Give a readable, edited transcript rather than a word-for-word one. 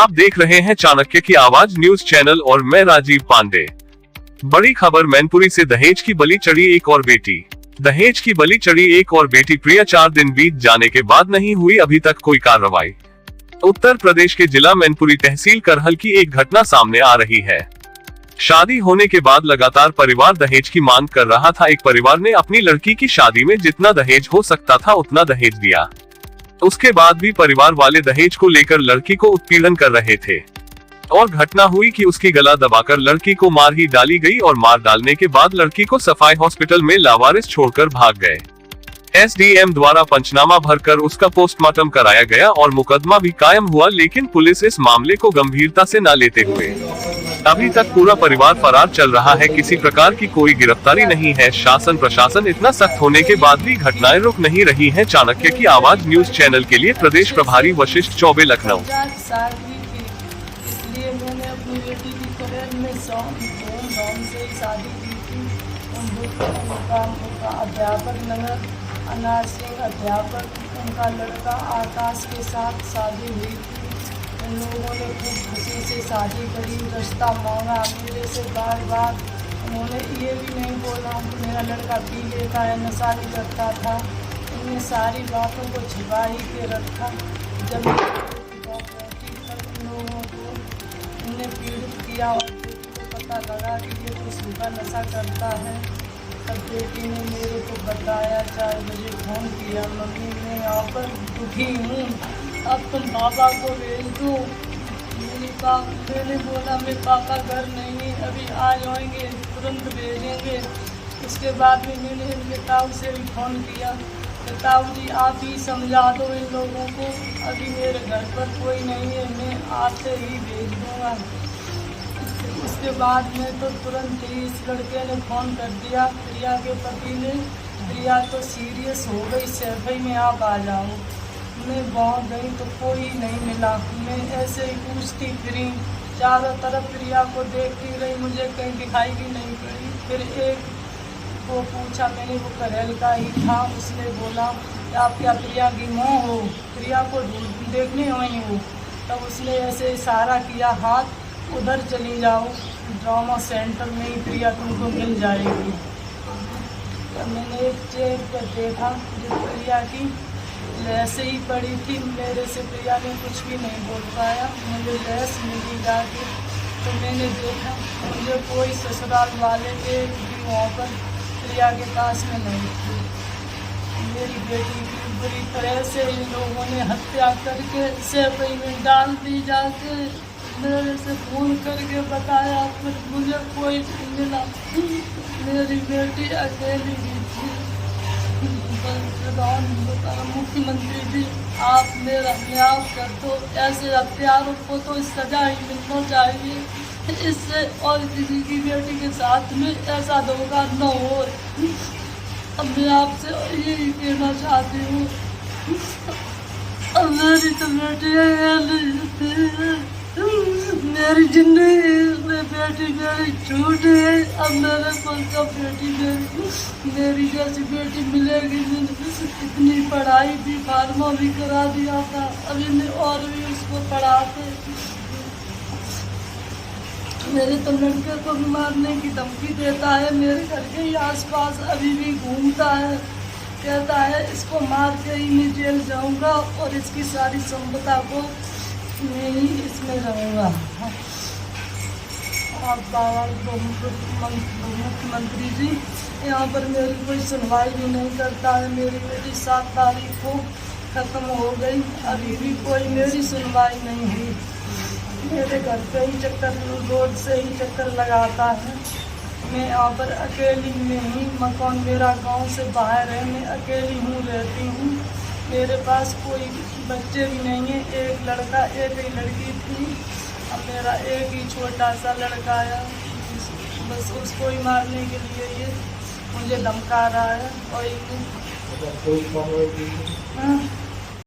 आप देख रहे हैं चाणक्य की आवाज न्यूज चैनल और मैं राजीव पांडे। बड़ी खबर, मैनपुरी से दहेज की बलि चढ़ी एक और बेटी। दहेज की बलि चढ़ी एक और बेटी प्रिया। 4 दिन बीत जाने के बाद नहीं हुई अभी तक कोई कार्रवाई। उत्तर प्रदेश के जिला मैनपुरी तहसील करहल की एक घटना सामने आ रही है। शादी होने के बाद लगातार परिवार दहेज की मांग कर रहा था। एक परिवार ने अपनी लड़की की शादी में जितना दहेज हो सकता था उतना दहेज दिया। उसके बाद भी परिवार वाले दहेज को लेकर लड़की को उत्पीड़न कर रहे थे और घटना हुई कि उसकी गला दबाकर लड़की को मार ही डाली गई और मार डालने के बाद लड़की को सफाई हॉस्पिटल में लावारिस छोड़कर भाग गए। एसडीएम द्वारा पंचनामा भरकर उसका पोस्टमार्टम कराया गया और मुकदमा भी कायम हुआ, लेकिन पुलिस इस मामले को गंभीरता से न लेते हुए अभी तक पूरा परिवार फरार चल रहा है। किसी प्रकार की कोई गिरफ्तारी नहीं है। शासन प्रशासन इतना सख्त होने के बाद भी घटनाएं रुक नहीं रही हैं। चाणक्य की आवाज न्यूज चैनल के लिए प्रदेश प्रभारी वशिष्ठ चौबे, लखनऊ। इसलिए मैंने अपनी बेटी की कॉलेज में धूमधाम से शादी की थी। उनका अध्यापक नगर अनाज सिंह अध्यापक, उनका लड़का आकाश के साथ शादी हुई थी। उन लोगों ने खूब खुशी से शादी करी, रिश्ता मांगा मेरे से बार बार। उन्होंने ये भी नहीं बोला कि मेरा लड़का पी लेता है, नशा भी करता था। उन्होंने सारी बातों को छिपा ही के रखा। जब उन लोगों को उन्हें पीड़ित किया और बेटी को पता लगा कि ये तो सूखा नशा करता है, तब बेटी ने मेरे को बताया। 4 बजे फ़ोन किया, मम्मी मैं यहाँ पर दुखी हूँ, अब तुम पापा को भेज दो। मैंने बोला मैं पापा घर नहीं है, अभी आ जाएंगे, तुरंत भेजेंगे। उसके बाद में मैंने इनके ताऊ से भी फ़ोन किया, ताऊ जी आप ही समझा दो इन लोगों को, अभी मेरे घर पर कोई नहीं है, मैं आपसे ही भेज दूँगा। उसके बाद में तो तुरंत ही इस लड़के ने फ़ोन कर दिया प्रिया के पति ने, प्रिया तो सीरियस हो गई, सैफई में आप आ जाओ। मैं वहाँ गई तो कोई नहीं मिला। मैं ऐसे ही पूछती फिरी, चारों तरफ प्रिया को देखती रही, मुझे कहीं दिखाई भी नहीं पड़ी। फिर एक को पूछा मैंने, वो करेल का ही था, उसने बोला कि आप क्या प्रिया की माँ हो, प्रिया को देखने आई हो। तब उसने ऐसे इशारा किया, हाथ उधर चली जाओ, ड्रामा सेंटर में ही प्रिया तुमको मिल जाएगी। तब मैंने एक चेयर पर देखा जो प्रिया की ऐसे ही पड़ी थी। मेरे से प्रिया ने कुछ भी नहीं बोल पाया। मुझे लैस मिली जाके तो मैंने देखा, मुझे कोई ससुराल वाले एक भी वहाँ पर प्रिया के पास में नहीं थे। मेरी बेटी की बुरी तरह से इन लोगों ने हत्या करके सैफई में डाल दी। जाके मेरे से फ़ोन करके बताया, फिर मुझे कोई नहीं मिला। मेरी बेटी अकेली भी थी। मुख्यमंत्री जी आप मेरा न्याय कर दो, ऐसे हत्यारों को तो सजा ही मिलना चाहिए। इससे और किसी की बेटी के साथ में ऐसा धोखा न हो। अब मैं आपसे यही कहना चाहती हूँ, अब मेरी तो बेटी मेरी जिंदगी में बेटी मेरी छूट है। अब मेरे को कब बेटी मेरी जैसी बेटी मिलेगी। इतनी पढ़ाई भी, फार्मा भी करा दिया था, अभी मैं और भी उसको पढ़ाते। मेरे तो लड़के को भी मारने की धमकी देता है, मेरे घर के ही आसपास अभी भी घूमता है, कहता है इसको मार के ही मैं जेल जाऊंगा और इसकी सारी संपदा को मैं ही इसमें रहूँगा। आप मुख्यमंत्री जी यहाँ पर मेरी कोई सुनवाई भी नहीं करता है। मेरी बेटी 7 तारीख को ख़त्म हो गई, अभी भी कोई मेरी सुनवाई नहीं हुई। मेरे घर पे ही चक्कर, रोड से ही चक्कर लगाता है। मैं यहाँ पर अकेली में ही, मकान मेरा गांव से बाहर है, मैं अकेली हूँ, रहती हूँ। मेरे पास कोई बच्चे भी नहीं है, एक लड़का एक ही लड़की थी। अब मेरा एक ही छोटा सा लड़का है, बस उसको ही मारने के लिए ये मुझे धमका रहा है। और